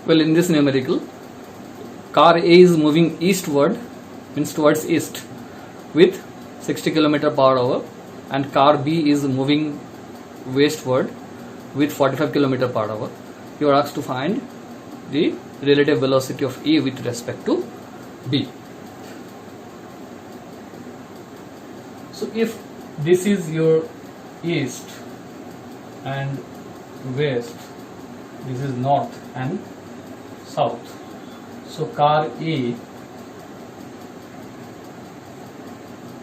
Well, in this numerical, car A is moving eastward, means towards east, with 60 km per hour, and car B is moving westward with 45 km per hour. You are asked to find the relative velocity of A with respect to B. So if this is your east and west, this is north and south, so car A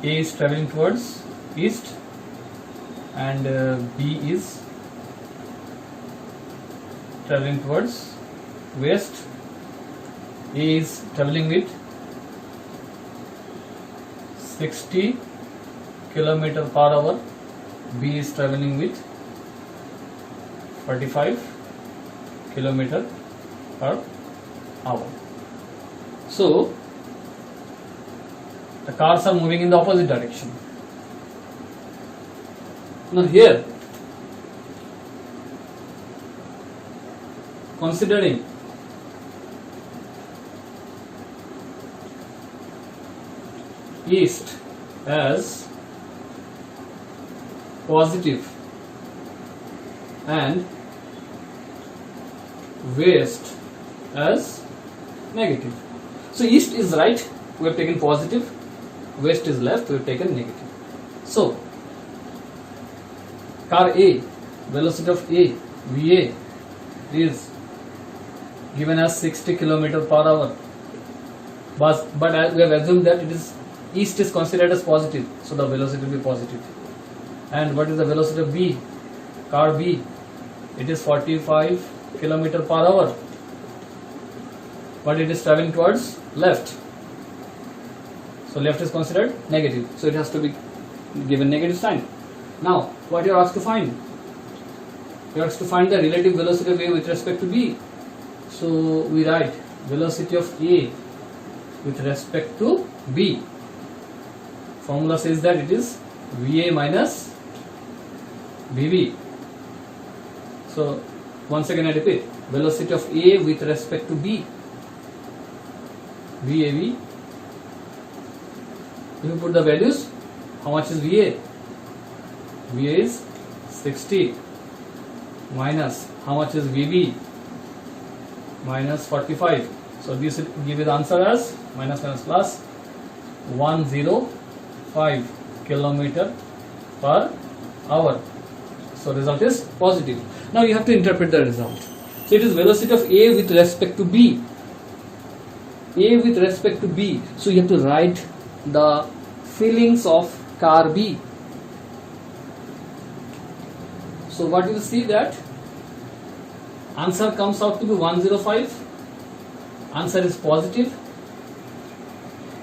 is traveling towards east and B is traveling towards west. A is traveling with 60 km per hour, B is traveling with 45 km per hour. So the cars are moving in the opposite direction. Now here, considering east as positive and west as negative. So east is right, we have taken positive, west is left, we have taken negative. So car A, velocity of A, VA, is given as 60 km per hour, but we have assumed that it is east is considered as positive, so the velocity will be positive. And what is the velocity of B? Car B, it is 45 km per hour, but it is traveling towards left, so left is considered negative, so it has to be given negative sign. Now what you are asked to find? You are asked to find the relative velocity of A with respect to B. So we write velocity of A with respect to B. Formula says that it is VA minus VB. So once again I repeat, velocity of A with respect to B, VAB. If you put the values, how much is VA? VA is 60 minus how much is VB? Minus 45. So this will give you the answer as minus plus 105 km per hour. So result is positive. Now you have to interpret the result. So it is velocity of A with respect to B. A with respect to B. So you have to write the feelings of car B. So what you will see that answer comes out to be 105. Answer is positive.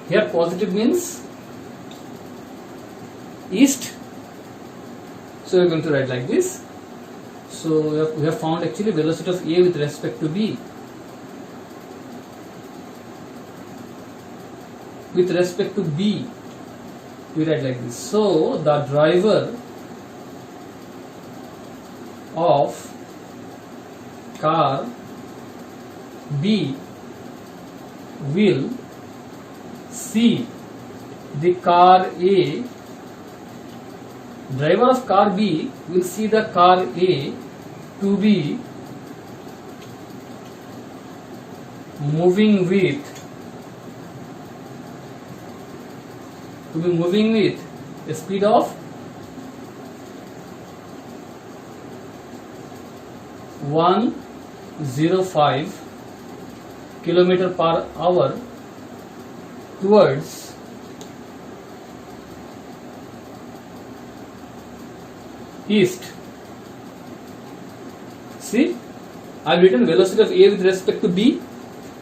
Here positive means east. So we are going to write like this. So we have found actually velocity of A with respect to B. With respect to B, we write like this. So the driver of car B will see the car A. Driver of car B will see the car A to be moving with a speed of 105 km per hour towards east. See, I have written velocity of A with respect to B,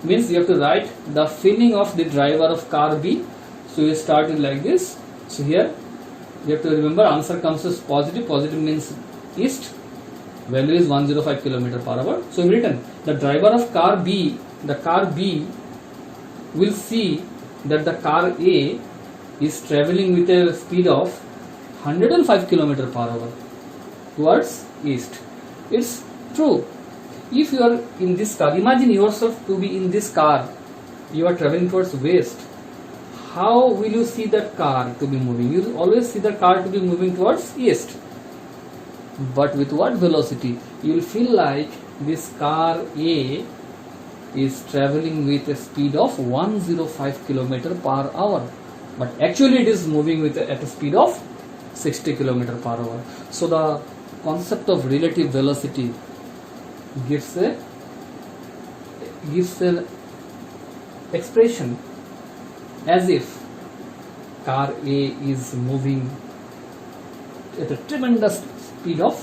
means you have to write the feeling of the driver of car B. So you start it like this. So here you have to remember answer comes as positive. Positive means east. Value is 105 km per hour. So we written the driver of car B, the car B will see that the car A is traveling with a speed of 105 km per hour towards east. It's true. if you are in this car, imagine yourself to be in this car, you are traveling towards west. How will you see that car to be moving? You always see the car to be moving towards east. But with what velocity? You will feel like this car A is traveling with a speed of 105 km per hour. But actually it is moving with at a speed of 60 km per hour. So the concept of relative velocity gives an expression as if car A is moving at a tremendous speed of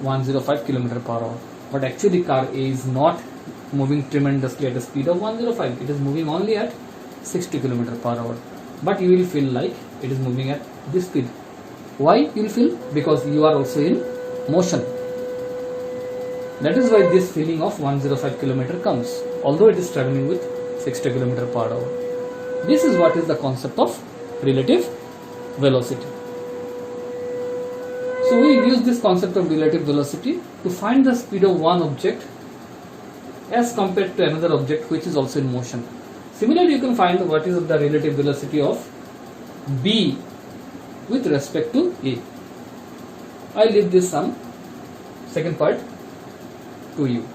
105 km per hour. But actually car A is not moving tremendously at a speed of 105. It is moving only at 60 km per hour. But you will feel like it is moving at this speed. Why you will feel? Because you are also in motion. That is why this feeling of 105 km comes, although it is traveling with 60 km per hour. This is what is the concept of relative velocity. So we use this concept of relative velocity to find the speed of one object as compared to another object which is also in motion. Similarly, you can find what is the relative velocity of B with respect to A. I leave this second part to you.